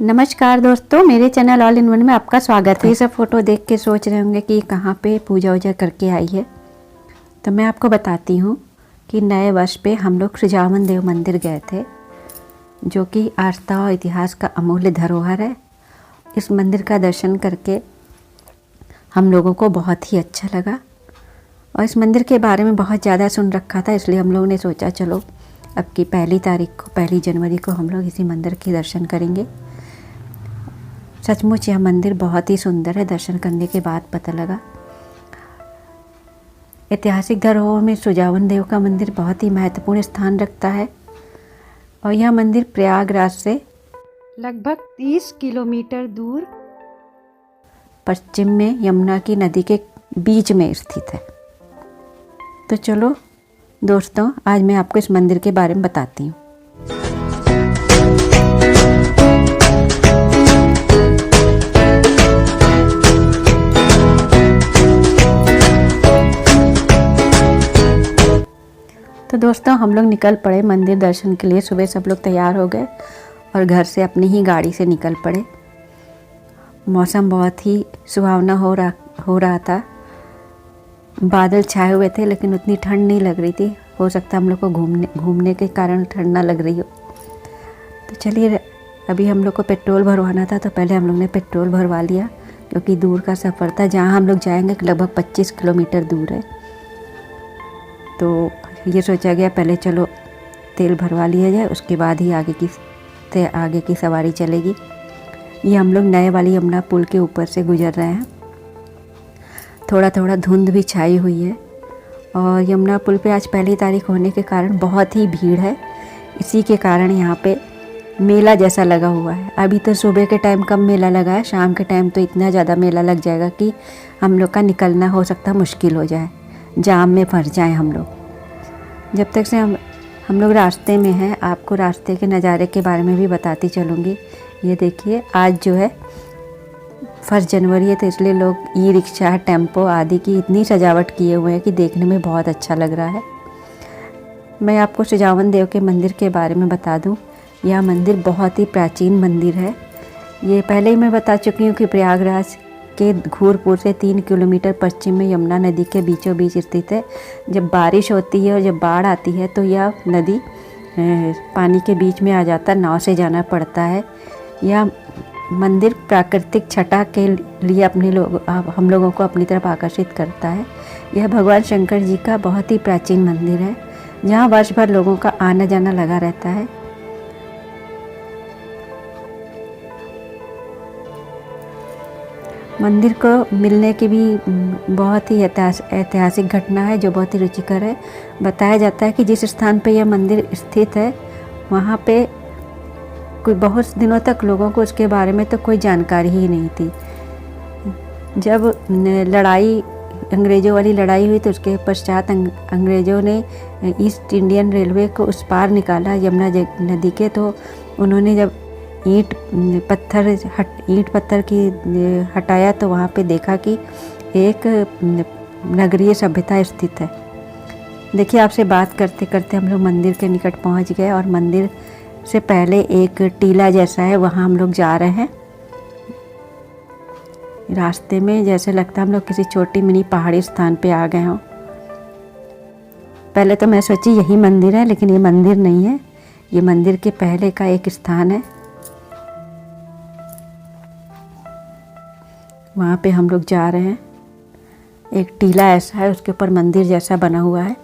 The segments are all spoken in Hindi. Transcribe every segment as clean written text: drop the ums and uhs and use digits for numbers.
नमस्कार दोस्तों, मेरे चैनल ऑल इन वन में आपका स्वागत है। ये सब फोटो देख के सोच रहे होंगे कि कहाँ पे पूजा वूजा करके आई है, तो मैं आपको बताती हूँ कि नए वर्ष पे हम लोग सुजावन देव मंदिर गए थे, जो कि आस्था और इतिहास का अमूल्य धरोहर है। इस मंदिर का दर्शन करके हम लोगों को बहुत ही अच्छा लगा और इस मंदिर के बारे में बहुत ज़्यादा सुन रखा था, इसलिए हम लोगों ने सोचा चलो अब की 1 जनवरी को हम लोग इसी मंदिर के दर्शन करेंगे। सचमुच यह मंदिर बहुत ही सुंदर है, दर्शन करने के बाद पता लगा। ऐतिहासिक धरोहर में सुजावन देव का मंदिर बहुत ही महत्वपूर्ण स्थान रखता है और यह मंदिर प्रयागराज से लगभग 30 किलोमीटर दूर पश्चिम में यमुना की नदी के बीच में स्थित है। तो चलो दोस्तों, आज मैं आपको इस मंदिर के बारे में बताती हूँ। तो दोस्तों, हम लोग निकल पड़े मंदिर दर्शन के लिए। सुबह सब लोग तैयार हो गए और घर से अपनी ही गाड़ी से निकल पड़े। मौसम बहुत ही सुहावना हो रहा था। बादल छाए हुए थे लेकिन उतनी ठंड नहीं लग रही थी। हो सकता हम लोग को घूमने के कारण ठंड ना लग रही हो। तो चलिए, अभी हम लोग को पेट्रोल भरवाना था, तो पहले हम लोग ने पेट्रोल भरवा लिया क्योंकि दूर का सफ़र था। जहाँ हम लोग जाएंगे लगभग 25 किलोमीटर दूर है, तो ये सोचा गया पहले चलो तेल भरवा लिया जाए, उसके बाद ही आगे की सवारी चलेगी। ये हम लोग नए वाली यमुना पुल के ऊपर से गुजर रहे हैं। थोड़ा थोड़ा धुंध भी छाई हुई है और यमुना पुल पे आज 1 तारीख होने के कारण बहुत ही भीड़ है। इसी के कारण यहाँ पे मेला जैसा लगा हुआ है। अभी तो सुबह के टाइम कम मेला लगा है, शाम के टाइम तो इतना ज़्यादा मेला लग जाएगा कि हम लोग का निकलना हो सकता मुश्किल हो जाए, जाम में फंस जाएँ हम लोग। जब तक से हम लोग रास्ते में हैं, आपको रास्ते के नज़ारे के बारे में भी बताती चलूँगी। ये देखिए, आज जो है 1 जनवरी है, तो इसलिए लोग ई रिक्शा, टेम्पो आदि की इतनी सजावट किए हुए हैं कि देखने में बहुत अच्छा लग रहा है। मैं आपको सुजावन देव के मंदिर के बारे में बता दूं। यह मंदिर बहुत ही प्राचीन मंदिर है। ये पहले ही मैं बता चुकी हूँ कि प्रयागराज के घूरपुर से 3 किलोमीटर पश्चिम में यमुना नदी के बीचों बीच स्थित है। जब बारिश होती है और जब बाढ़ आती है तो यह नदी पानी के बीच में आ जाता है, नाव से जाना पड़ता है। यह मंदिर प्राकृतिक छटा के लिए हम लोगों को अपनी तरफ आकर्षित करता है। यह भगवान शंकर जी का बहुत ही प्राचीन मंदिर है, जहाँ वर्ष भर लोगों का आना जाना लगा रहता है। मंदिर को मिलने की भी बहुत ही ऐतिहासिक घटना है जो बहुत ही रुचिकर है। बताया जाता है कि जिस स्थान पे यह मंदिर स्थित है वहाँ पे कोई बहुत दिनों तक लोगों को उसके बारे में तो कोई जानकारी ही नहीं थी। जब अंग्रेज़ों वाली लड़ाई हुई तो उसके पश्चात अंग्रेज़ों ने ईस्ट इंडियन रेलवे को उस पार निकाला यमुना नदी के। तो उन्होंने जब ईंट पत्थर की हटाया तो वहाँ पे देखा कि एक नगरीय सभ्यता स्थित है। देखिए, आपसे बात करते करते हम लोग मंदिर के निकट पहुँच गए और मंदिर से पहले एक टीला जैसा है, वहाँ हम लोग जा रहे हैं। रास्ते में जैसे लगता है हम लोग किसी छोटी मिनी पहाड़ी स्थान पे आ गए हों। पहले तो मैं सोची यही मंदिर है, लेकिन ये मंदिर नहीं है, ये मंदिर के पहले का एक स्थान है। वहाँ पे हम लोग जा रहे हैं। एक टीला ऐसा है, उसके ऊपर मंदिर जैसा बना हुआ है।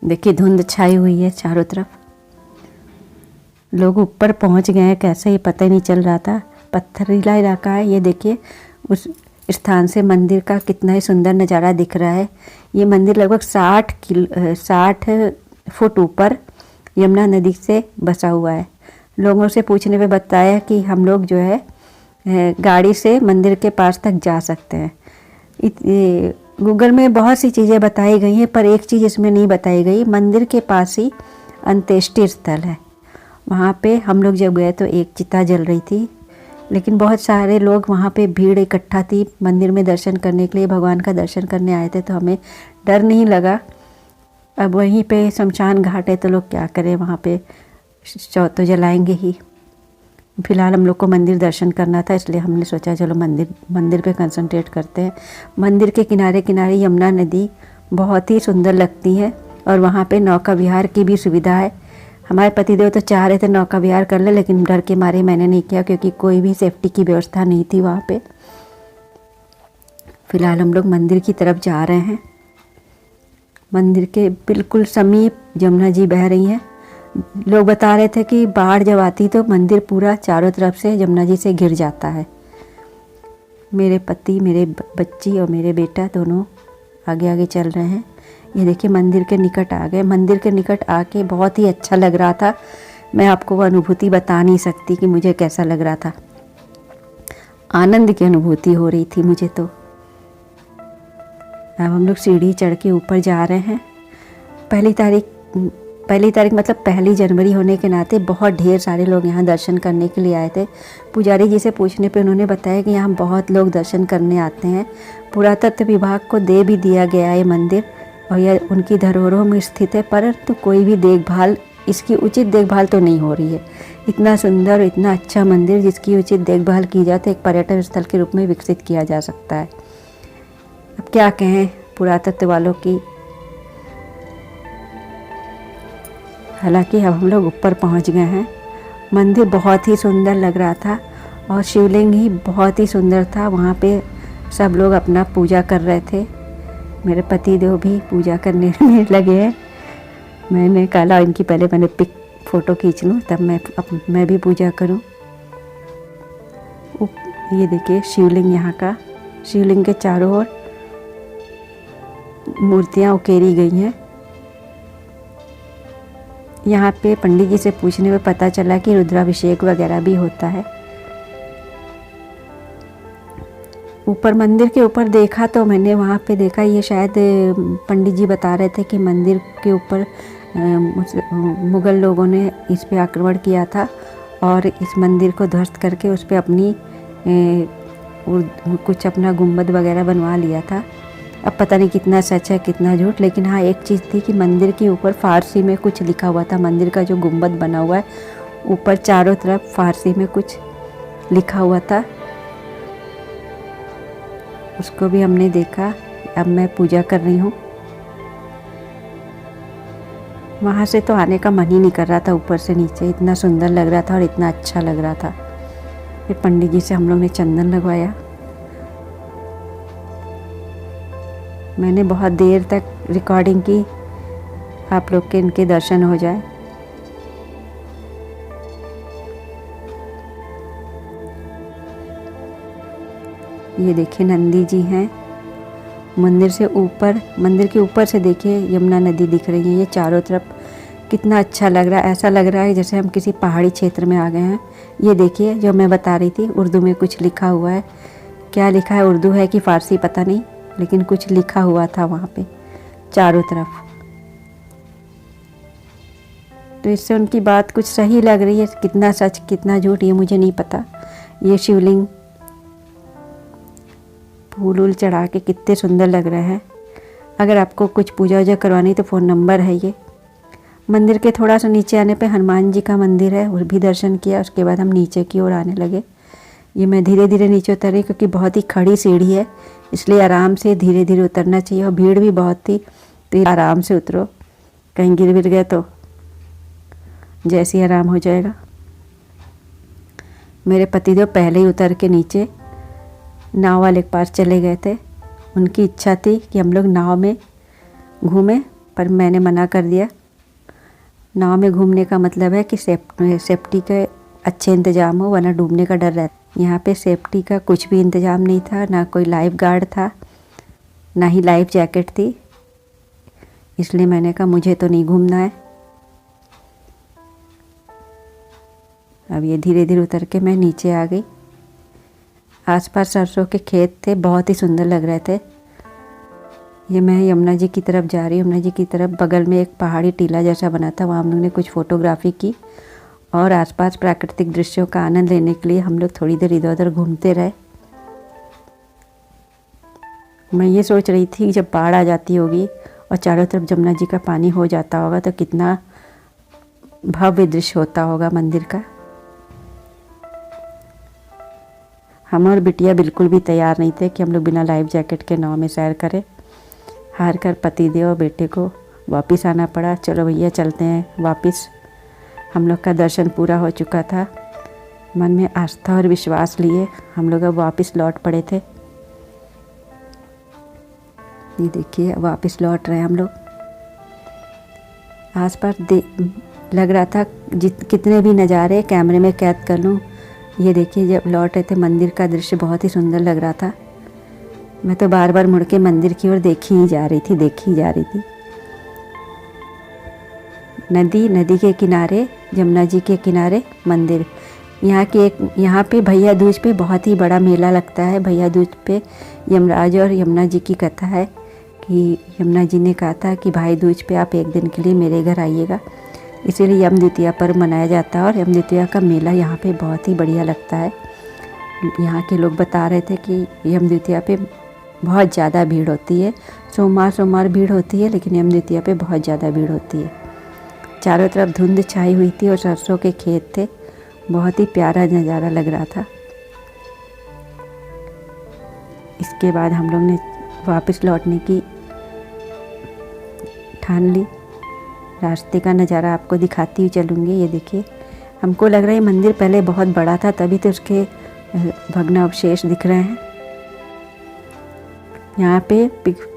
देखिए, धुंध छाई हुई है चारों तरफ। लोग ऊपर पहुंच गए हैं, कैसे ही पता ही नहीं चल रहा था। पत्थरीला इलाका है। ये देखिए, उस स्थान से मंदिर का कितना ही सुंदर नज़ारा दिख रहा है। ये मंदिर लगभग 60 फुट ऊपर यमुना नदी से बसा हुआ है। लोगों से पूछने पे बताया कि हम लोग जो है गाड़ी से मंदिर के पास तक जा सकते हैं। गूगल में बहुत सी चीज़ें बताई गई हैं, पर एक चीज़ इसमें नहीं बताई गई। मंदिर के पास ही अंत्येष्टि स्थल है। वहाँ पे हम लोग जब गए तो एक चिता जल रही थी, लेकिन बहुत सारे लोग वहाँ पे भीड़ इकट्ठा थी मंदिर में दर्शन करने के लिए, भगवान का दर्शन करने आए थे, तो हमें डर नहीं लगा। अब वहीं पे शमशान घाट है तो लोग क्या करें, वहाँ पे शव तो जलाएंगे ही। फ़िलहाल हम लोग को मंदिर दर्शन करना था, इसलिए हमने सोचा चलो मंदिर पे कंसंट्रेट करते हैं। मंदिर के किनारे किनारे यमुना नदी बहुत ही सुंदर लगती है और वहाँ पे नौका विहार की भी सुविधा है। हमारे पतिदेव तो चाह रहे थे नौका विहार कर ले, लेकिन डर के मारे मैंने नहीं किया क्योंकि कोई भी सेफ्टी की व्यवस्था नहीं थी वहाँ पे। फ़िलहाल हम लोग मंदिर की तरफ जा रहे हैं। मंदिर के बिल्कुल समीप यमुना जी बह रही हैं। लोग बता रहे थे कि बाढ़ जब आती तो मंदिर पूरा चारों तरफ से यमुना जी से घिर जाता है। मेरे पति, मेरे बच्ची और मेरे बेटा दोनों आगे आगे चल रहे हैं। ये देखिए मंदिर के निकट आ गए। मंदिर के निकट आके बहुत ही अच्छा लग रहा था। मैं आपको वो अनुभूति बता नहीं सकती कि मुझे कैसा लग रहा था। आनंद की अनुभूति हो रही थी मुझे तो। अब हम लोग सीढ़ी चढ़ के ऊपर जा रहे हैं। पहली तारीख मतलब 1 जनवरी होने के नाते बहुत ढेर सारे लोग यहाँ दर्शन करने के लिए आए थे। पुजारी जी से पूछने पे उन्होंने बताया कि यहाँ बहुत लोग दर्शन करने आते हैं। पुरातत्व विभाग को दे भी दिया गया है मंदिर और यह उनकी धरोहरों में स्थित है, परंतु कोई भी देखभाल, इसकी उचित देखभाल तो नहीं हो रही है। इतना सुंदर, इतना अच्छा मंदिर जिसकी उचित देखभाल की जाए तो एक पर्यटन स्थल के रूप में विकसित किया जा सकता है। अब क्या कहें पुरातत्व वालों की। हालांकि अब हम लोग ऊपर पहुंच गए हैं। मंदिर बहुत ही सुंदर लग रहा था और शिवलिंग ही बहुत ही सुंदर था। वहाँ पे सब लोग अपना पूजा कर रहे थे। मेरे पति देव भी पूजा करने में लगे हैं। मैंने कहा इनकी पहले मैंने फ़ोटो खींच लूँ तब मैं भी पूजा करूँ। ये देखिए शिवलिंग यहाँ का। शिवलिंग के चारों ओर मूर्तियाँ उकेरी गई हैं। यहाँ पे पंडित जी से पूछने में पता चला कि रुद्राभिषेक वगैरह भी होता है। ऊपर मंदिर के ऊपर देखा तो मैंने वहाँ पे देखा, ये शायद पंडित जी बता रहे थे कि मंदिर के ऊपर मुग़ल लोगों ने इस पे आक्रमण किया था और इस मंदिर को ध्वस्त करके उस पे अपनी कुछ अपना गुंबद वगैरह बनवा लिया था। अब पता नहीं कितना सच है कितना झूठ, लेकिन हाँ एक चीज़ थी कि मंदिर के ऊपर फ़ारसी में कुछ लिखा हुआ था। मंदिर का जो गुंबद बना हुआ है ऊपर चारों तरफ फ़ारसी में कुछ लिखा हुआ था, उसको भी हमने देखा। अब मैं पूजा कर रही हूँ। वहाँ से तो आने का मन ही नहीं कर रहा था। ऊपर से नीचे इतना सुंदर लग रहा था और इतना अच्छा लग रहा था। फिर पंडित जी से हम लोग ने चंदन लगवाया। मैंने बहुत देर तक रिकॉर्डिंग की, आप लोग के इनके दर्शन हो जाए। ये देखिए नंदी जी हैं। मंदिर के ऊपर से देखिए यमुना नदी दिख रही है। ये चारों तरफ कितना अच्छा लग रहा है। ऐसा लग रहा है जैसे हम किसी पहाड़ी क्षेत्र में आ गए हैं। ये देखिए जो मैं बता रही थी, उर्दू में कुछ लिखा हुआ है। क्या लिखा है, उर्दू है कि फ़ारसी पता नहीं, लेकिन कुछ लिखा हुआ था वहाँ पे चारों तरफ। तो इससे उनकी बात कुछ सही लग रही है। कितना सच कितना झूठ ये मुझे नहीं पता। ये शिवलिंग फूल वूल चढ़ा के कितने सुंदर लग रहे हैं। अगर आपको कुछ पूजा वूजा करवानी तो फ़ोन नंबर है ये। मंदिर के थोड़ा सा नीचे आने पे हनुमान जी का मंदिर है, वो भी दर्शन किया। उसके बाद हम नीचे की ओर आने लगे। ये मैं धीरे धीरे नीचे उतरी क्योंकि बहुत ही खड़ी सीढ़ी है, इसलिए आराम से धीरे धीरे उतरना चाहिए। और भीड़ भी बहुत थी, तो आराम से उतरो, कहीं गिर गिर गए तो जैसे ही आराम हो जाएगा। मेरे पतिदेव पहले ही उतर के नीचे नाव वाले के पास चले गए थे। उनकी इच्छा थी कि हम लोग नाव में घूमें, पर मैंने मना कर दिया। नाव में घूमने का मतलब है कि सेफ्टी के अच्छे इंतज़ाम हो, वरना डूबने का डर रहता। यहाँ पे सेफ्टी का कुछ भी इंतज़ाम नहीं था, ना कोई लाइफ गार्ड था, ना ही लाइफ जैकेट थी। इसलिए मैंने कहा मुझे तो नहीं घूमना है। अब ये धीरे धीरे उतर के मैं नीचे आ गई। आसपास सरसों के खेत थे, बहुत ही सुंदर लग रहे थे। ये मैं यमुना जी की तरफ जा रही हूँ। यमुना जी की तरफ बगल में एक पहाड़ी टीला जैसा बना था, वहाँ हम लोग ने कुछ फ़ोटोग्राफी की और आसपास प्राकृतिक दृश्यों का आनंद लेने के लिए हम लोग थोड़ी देर इधर उधर घूमते रहे। मैं ये सोच रही थी जब बाढ़ आ जाती होगी और चारों तरफ जमुना जी का पानी हो जाता होगा तो कितना भव्य दृश्य होता होगा मंदिर का। हम और बिटिया बिल्कुल भी तैयार नहीं थे कि हम लोग बिना लाइफ जैकेट के नाव में सैर करें। हार कर पतिदेव और बेटे को वापस आना पड़ा। चलो भैया चलते हैं वापस। हम लोग का दर्शन पूरा हो चुका था। मन में आस्था और विश्वास लिए हम लोग अब वापस लौट पड़े थे। ये देखिए वापस लौट रहे हैं हम लोग। आसपास लग रहा था कितने भी नज़ारे कैमरे में कैद कर लूँ। ये देखिए जब लौट रहे थे मंदिर का दृश्य बहुत ही सुंदर लग रहा था। मैं तो बार बार मुड़ के मंदिर की ओर देखी ही जा रही थी। नदी के किनारे, जमुना जी के किनारे मंदिर। यहाँ पे भैया दूज पे बहुत ही बड़ा मेला लगता है। भैया दूज पे यमराज और यमुना जी की कथा है कि यमुना जी ने कहा था कि भाई दूज पे आप एक दिन के लिए मेरे घर आइएगा, इसीलिए यम द्वितीया पर्व मनाया जाता है। और यम द्वितीया का मेला यहाँ पे बहुत ही बढ़िया लगता है। यहाँ के लोग बता रहे थे कि यम द्वितीया पे बहुत ज़्यादा भीड़ होती है। सोमवार भीड़ होती है, लेकिन यम द्वितीया पे बहुत ज़्यादा भीड़ होती है। चारों तरफ धुंध छाई हुई थी और सरसों के खेत थे। बहुत ही प्यारा नज़ारा लग रहा था। इसके बाद हम लोग ने वापस लौटने की ठान ली। रास्ते का नज़ारा आपको दिखाती हुई चलूँगी। ये देखिए, हमको लग रहा है मंदिर पहले बहुत बड़ा था, तभी तो उसके भग्नावशेष दिख रहे हैं। यहाँ पे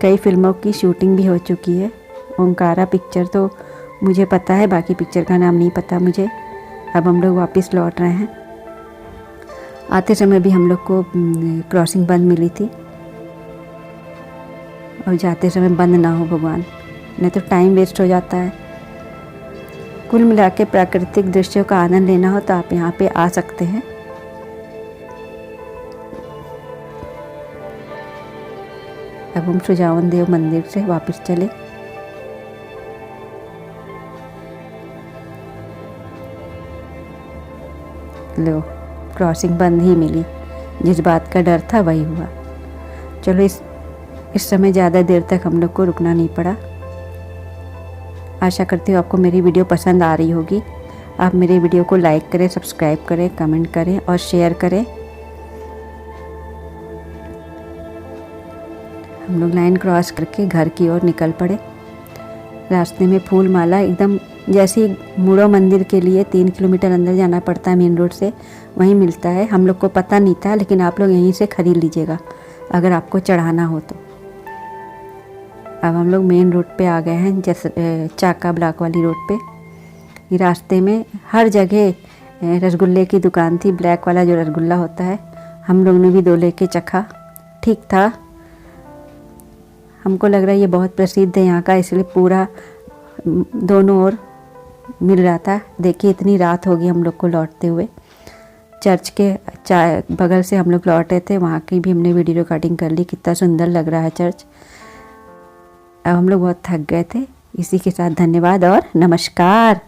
कई फिल्मों की शूटिंग भी हो चुकी है। ओंकारा पिक्चर तो मुझे पता है, बाकी पिक्चर का नाम नहीं पता मुझे। अब हम लोग वापस लौट रहे हैं। आते समय भी हम लोग को क्रॉसिंग बंद मिली थी, और जाते समय बंद ना हो भगवान, नहीं तो टाइम वेस्ट हो जाता है। कुल मिला के प्राकृतिक दृश्यों का आनंद लेना हो तो आप यहाँ पे आ सकते हैं। अब हम सुजावन देव मंदिर से वापस चले। लो, क्रॉसिंग बंद ही मिली। जिस बात का डर था वही हुआ। चलो इस समय ज़्यादा देर तक हम लोग को रुकना नहीं पड़ा। आशा करती हूँ आपको मेरी वीडियो पसंद आ रही होगी। आप मेरे वीडियो को लाइक करें, सब्सक्राइब करें, कमेंट करें और शेयर करें। हम लोग लाइन क्रॉस करके घर की ओर निकल पड़े। रास्ते में फूल माला एकदम जैसे मुड़ो मंदिर के लिए 3 किलोमीटर अंदर जाना पड़ता है मेन रोड से, वहीं मिलता है। हम लोग को पता नहीं था, लेकिन आप लोग यहीं से ख़रीद लीजिएगा अगर आपको चढ़ाना हो तो। अब हम लोग मेन रोड पे आ गए हैं, जैसे चाका ब्लॉक वाली रोड पे। ये रास्ते में हर जगह रसगुल्ले की दुकान थी। ब्लैक वाला जो रसगुल्ला होता है, हम लोग ने भी 2 लेके चखा, ठीक था। हमको लग रहा है ये बहुत प्रसिद्ध है यहाँ का, इसलिए पूरा दोनों ओर मिल रहा था। देखिए इतनी रात हो गई हम लोग को लौटते हुए। चर्च के बगल से हम लोग लौटे थे, वहाँ की भी हमने वीडियो रिकॉर्डिंग कर ली। कितना सुंदर लग रहा है चर्च। अब हम लोग बहुत थक गए थे। इसी के साथ धन्यवाद और नमस्कार।